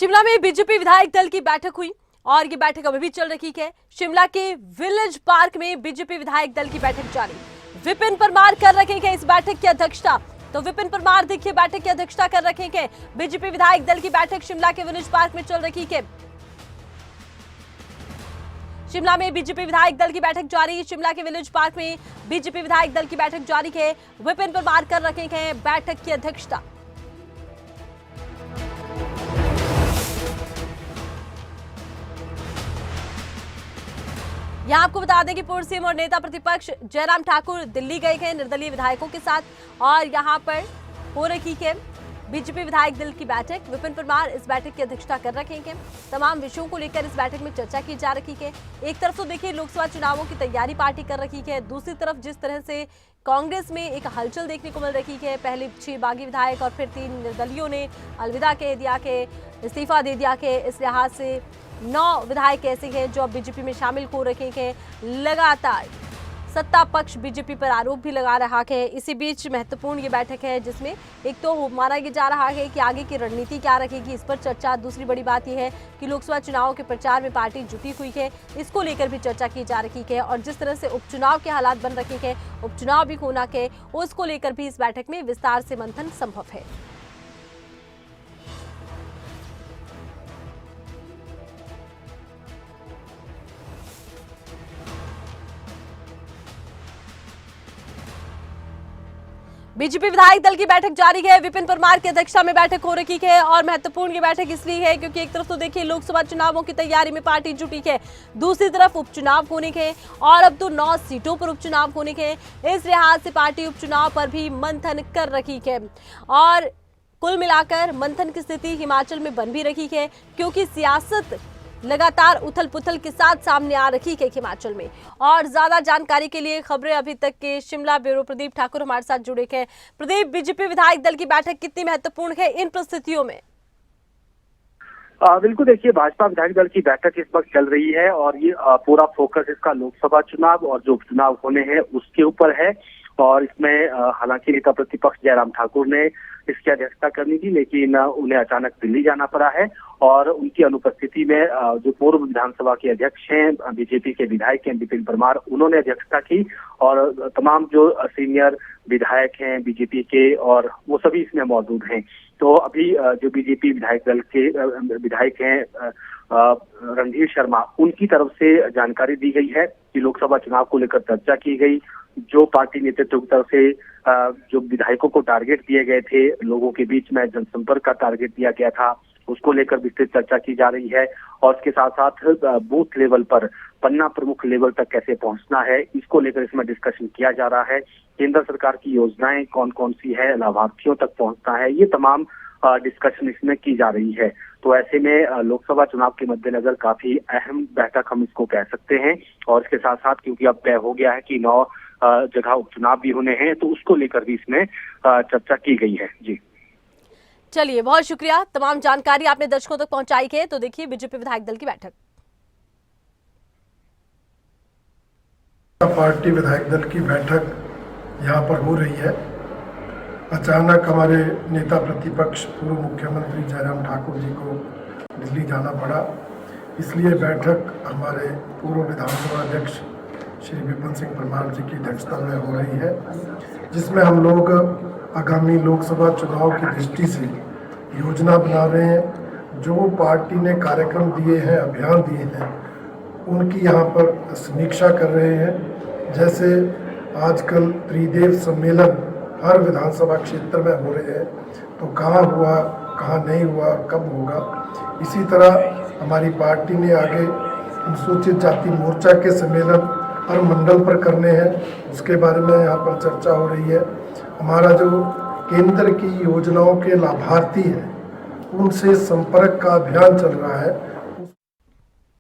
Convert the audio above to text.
शिमला में बीजेपी विधायक दल की बैठक हुई और ये बैठक अभी भी चल रही है। शिमला के विलेज पार्क में बीजेपी विधायक दल की बैठक जारी। विपिन परमार कर रखे हैं इस बैठक की अध्यक्षता। तो विपिन परमार देखिए बैठक की अध्यक्षता कर रखे हैं। बीजेपी विधायक दल की बैठक शिमला के विलेज पार्क में चल रही है। शिमला में बीजेपी विधायक दल की बैठक जारी। शिमला के विलेज पार्क में बीजेपी विधायक दल की बैठक जारी है। विपिन परमार कर रखे हैं बैठक की अध्यक्षता। यहां आपको बता दें कि पूर्व सीएम और नेता प्रतिपक्ष जयराम ठाकुर दिल्ली गए हैं निर्दलीय विधायकों के साथ और यहां पर हो रही है बीजेपी विधायक दल की बैठक। विपिन परमार इस बैठक की अध्यक्षता कर रखे हैं। तमाम विषयों को लेकर इस बैठक में चर्चा की जा रही है। एक तरफ तो देखिए लोकसभा चुनावों की तैयारी पार्टी कर रही है, दूसरी तरफ जिस तरह से कांग्रेस में एक हलचल देखने को मिल रही है। पहले 6 बागी विधायक और फिर 3 निर्दलीयों ने अलविदा कह दिया के इस्तीफा दे दिया के इस लिहाज से 9 विधायक ऐसे हैं जो अब बीजेपी में शामिल हो रखे हैं। लगातार सत्ता पक्ष बीजेपी पर आरोप भी लगा रहा है। इसी बीच महत्वपूर्ण ये बैठक है जिसमें एक तो माना ये जा रहा है कि आगे की रणनीति क्या रहेगी, इस पर चर्चा। दूसरी बड़ी बात यह है कि लोकसभा चुनाव के प्रचार में पार्टी जुटी हुई है, इसको लेकर भी चर्चा की जा रही है। और जिस तरह से उपचुनाव के हालात बन रखे हैं, उपचुनाव भी होना है, उसको लेकर भी इस बैठक में विस्तार से मंथन संभव है। बीजेपी विधायक दल की बैठक जारी है। विपिन परमार की अध्यक्षता में बैठक हो रही है और महत्वपूर्ण ये बैठक इसलिए है क्योंकि एक तरफ तो देखिए लोकसभा चुनावों की तैयारी में पार्टी जुटी है, दूसरी तरफ उपचुनाव होने के और अब तो 9 सीटों पर उपचुनाव होने के। इस लिहाज से पार्टी उपचुनाव पर भी मंथन कर रही है और कुल मिलाकर मंथन की स्थिति हिमाचल में बन भी रही है क्योंकि सियासत लगातार उथल पुथल के साथ सामने आ रही है हिमाचल में। और ज्यादा जानकारी के लिए खबरें अभी तक के शिमला ब्यूरो प्रदीप ठाकुर हमारे साथ जुड़े हैं। प्रदीप, बीजेपी विधायक दल की बैठक कितनी महत्वपूर्ण है इन परिस्थितियों में? बिल्कुल, देखिए भाजपा विधायक दल की बैठक इस वक्त चल रही है और ये पूरा फोकस इसका लोकसभा चुनाव और जो उपचुनाव होने हैं उसके ऊपर है। और इसमें हालांकि नेता प्रतिपक्ष जयराम ठाकुर ने इसकी अध्यक्षता करनी थी, लेकिन उन्हें अचानक दिल्ली जाना पड़ा है और उनकी अनुपस्थिति में जो पूर्व विधानसभा के अध्यक्ष हैं बीजेपी के विधायक हैं विपिन परमार, उन्होंने अध्यक्षता की और तमाम जो सीनियर विधायक हैं बीजेपी के और वो सभी इसमें मौजूद हैं। तो अभी जो बीजेपी विधायक दल के विधायक हैं रणधीर शर्मा, उनकी तरफ से जानकारी दी गई है कि लोकसभा चुनाव को लेकर चर्चा की गई। जो पार्टी नेतृत्व की तरफ से जो विधायकों को टारगेट दिए गए थे, लोगों के बीच में जनसंपर्क का टारगेट दिया गया था, उसको लेकर विस्तृत चर्चा की जा रही है। और इसके साथ साथ बूथ लेवल पर पन्ना प्रमुख लेवल तक कैसे पहुंचना है, इसको लेकर इसमें डिस्कशन किया जा रहा है। केंद्र सरकार की योजनाएं कौन कौन सी है, लाभार्थियों तक पहुंचना है, ये तमाम डिस्कशन इसमें की जा रही है। तो ऐसे में लोकसभा चुनाव के मद्देनजर काफी अहम बैठक हम इसको कह सकते हैं। और इसके साथ साथ क्योंकि अब तय हो गया है कि 9 जगह उपचुनाव भी होने हैं, तो उसको लेकर भी इसमें चर्चा की गई है। जी चलिए, बहुत शुक्रिया, तमाम जानकारी आपने दर्शकों तक पहुंचाई है। तो देखिए बीजेपी विधायक दल की बैठक। पार्टी विधायक दल की बैठक यहाँ पर हो रही है। अचानक हमारे नेता प्रतिपक्ष पूर्व मुख्यमंत्री जयराम ठाकुर जी को दिल्ली जाना पड़ा, इसलिए बैठक हमारे पूर्व विधानसभा अध्यक्ष श्री विपिन सिंह परमार जी की अध्यक्षता में हो रही है, जिसमें हम लोग आगामी लोकसभा चुनाव की दृष्टि से योजना बना रहे हैं। जो पार्टी ने कार्यक्रम दिए हैं, अभियान दिए हैं, उनकी यहाँ पर समीक्षा कर रहे हैं। जैसे आजकल त्रिदेव सम्मेलन हर विधानसभा क्षेत्र में हो रहे हैं, तो कहाँ हुआ, कहाँ नहीं हुआ, कब होगा। इसी तरह हमारी पार्टी ने आगे अनुसूचित जाति मोर्चा के सम्मेलन हर मंडल पर करने हैं, उसके बारे में यहाँ पर चर्चा हो रही है। हमारा जो केंद्र की योजनाओं के लाभार्थी हैं, उनसे संपर्क का अभियान चल रहा है।